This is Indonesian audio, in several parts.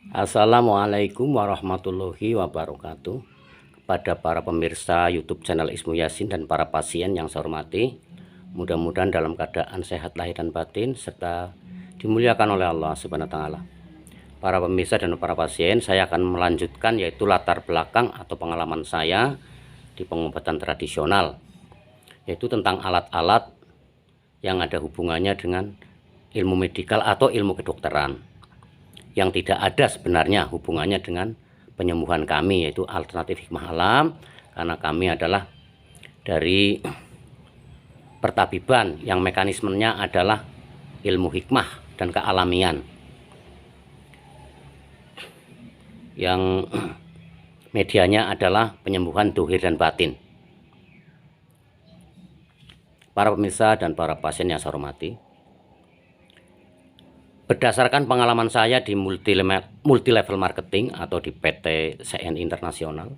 Assalamualaikum warahmatullahi wabarakatuh. Kepada para pemirsa YouTube channel Ismu Yasin dan para pasien yang saya hormati, mudah-mudahan dalam keadaan sehat lahir dan batin serta dimuliakan oleh Allah Subhanahu wa taala. Para pemirsa dan para pasien, saya akan melanjutkan yaitu latar belakang atau pengalaman saya di pengobatan tradisional, yaitu tentang alat-alat yang ada hubungannya dengan ilmu medikal atau ilmu kedokteran, yang tidak ada sebenarnya hubungannya dengan penyembuhan kami, yaitu alternatif hikmah alam, karena kami adalah dari pertabiban yang mekanismenya adalah ilmu hikmah dan kealamian, yang medianya adalah penyembuhan dohir dan batin. Para pemirsa dan para pasien yang saya hormati, berdasarkan pengalaman saya di multi level marketing atau di PT CNI Internasional,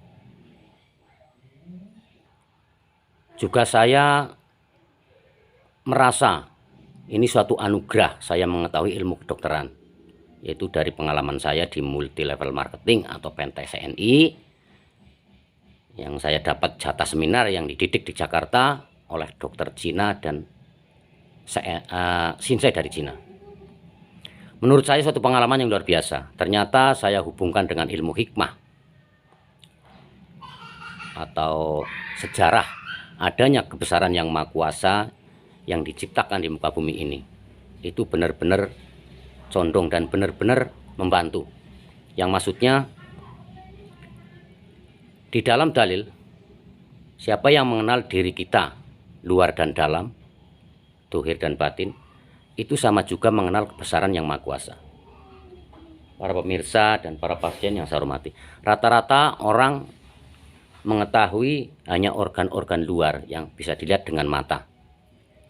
juga saya merasa ini suatu anugerah saya mengetahui ilmu kedokteran, yaitu dari pengalaman saya di multi level marketing atau PT CNI, yang saya dapat jatah seminar yang dididik di Jakarta oleh dokter Cina dan Shinsei dari Cina. Menurut saya suatu pengalaman yang luar biasa. Ternyata saya hubungkan dengan ilmu hikmah atau sejarah adanya kebesaran yang maha kuasa yang diciptakan di muka bumi ini. Itu benar-benar condong dan benar-benar membantu. Yang maksudnya, di dalam dalil, siapa yang mengenal diri kita luar dan dalam, dohir dan batin, itu sama juga mengenal kebesaran yang maha kuasa. Para pemirsa dan para pasien yang saya hormati, rata-rata orang mengetahui hanya organ-organ luar yang bisa dilihat dengan mata,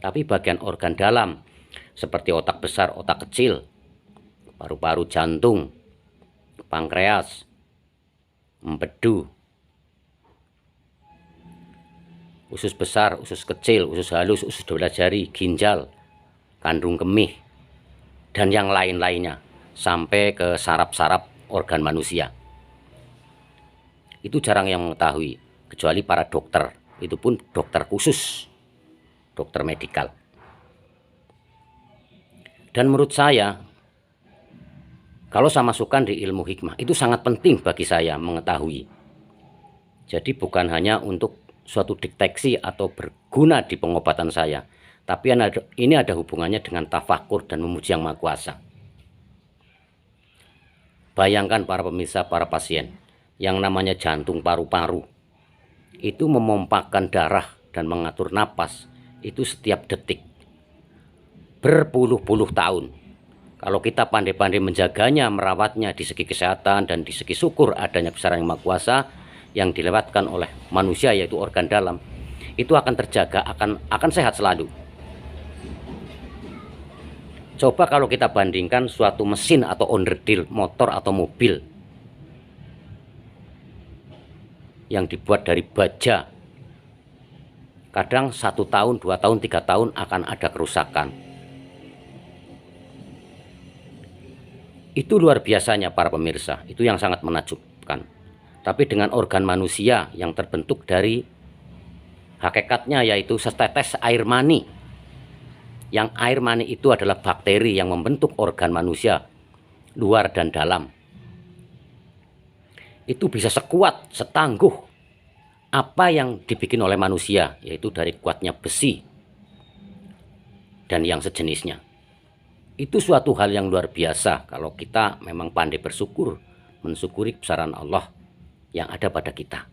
tapi bagian organ dalam seperti otak besar, otak kecil, paru-paru, jantung, pankreas, empedu, usus besar, usus kecil, usus halus, usus 12 jari, ginjal, kandung kemih, dan yang lain-lainnya, sampai ke saraf-saraf organ manusia. Itu jarang yang mengetahui, kecuali para dokter, itu pun dokter khusus, dokter medikal. Dan menurut saya, kalau saya masukkan di ilmu hikmah, itu sangat penting bagi saya mengetahui. Jadi bukan hanya untuk suatu deteksi atau berguna di pengobatan saya, tapi ini ada hubungannya dengan tafakur dan memuji yang maha kuasa. Bayangkan para pemirsa, para pasien, yang namanya jantung, paru-paru, itu memompakkan darah dan mengatur napas itu setiap detik, berpuluh-puluh tahun. Kalau kita pandai-pandai menjaganya, merawatnya di segi kesehatan dan di segi syukur adanya kebesaran yang maha kuasa yang dilewatkan oleh manusia, yaitu organ dalam, itu akan terjaga, akan sehat selalu. Coba kalau kita bandingkan suatu mesin atau onderdil motor atau mobil yang dibuat dari baja, kadang 1 tahun, 2 tahun, 3 tahun akan ada kerusakan. Itu luar biasanya para pemirsa, itu yang sangat menakjubkan. Tapi dengan organ manusia yang terbentuk dari hakikatnya yaitu setetes air mani, yang air mani itu adalah bakteri yang membentuk organ manusia luar dan dalam, itu bisa sekuat, setangguh apa yang dibikin oleh manusia, yaitu dari kuatnya besi dan yang sejenisnya. Itu suatu hal yang luar biasa kalau kita memang pandai bersyukur, mensyukuri kebesaran Allah yang ada pada kita.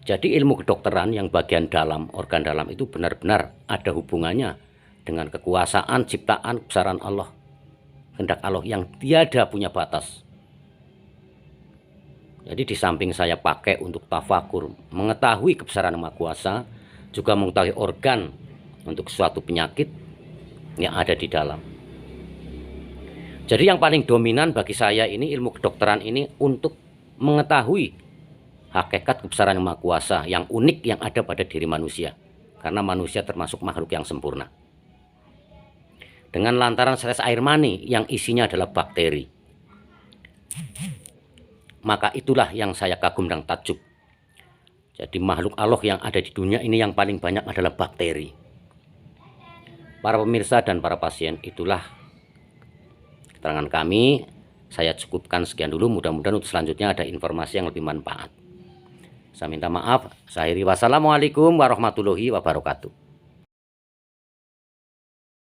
Jadi ilmu kedokteran yang bagian dalam, organ dalam, itu benar-benar ada hubungannya dengan kekuasaan ciptaan kebesaran Allah, kehendak Allah yang tiada punya batas. Jadi di samping saya pakai untuk tafakur, mengetahui kebesaran Maha Kuasa, juga mengetahui organ untuk suatu penyakit yang ada di dalam. Jadi yang paling dominan bagi saya ini ilmu kedokteran ini untuk mengetahui hakikat kebesaran yang Maha Kuasa yang unik yang ada pada diri manusia, karena manusia termasuk makhluk yang sempurna. dengan lantaran setes air mani yang isinya adalah bakteri. Maka itulah yang saya kagum dan takjub. Jadi makhluk Allah yang ada di dunia ini yang paling banyak adalah bakteri. Para pemirsa dan para pasien, itulah keterangan kami. Saya cukupkan sekian dulu, mudah-mudahan untuk selanjutnya ada informasi yang lebih manfaat. Saya minta maaf. Saya akhiri, wassalamualaikum warahmatullahi wabarakatuh.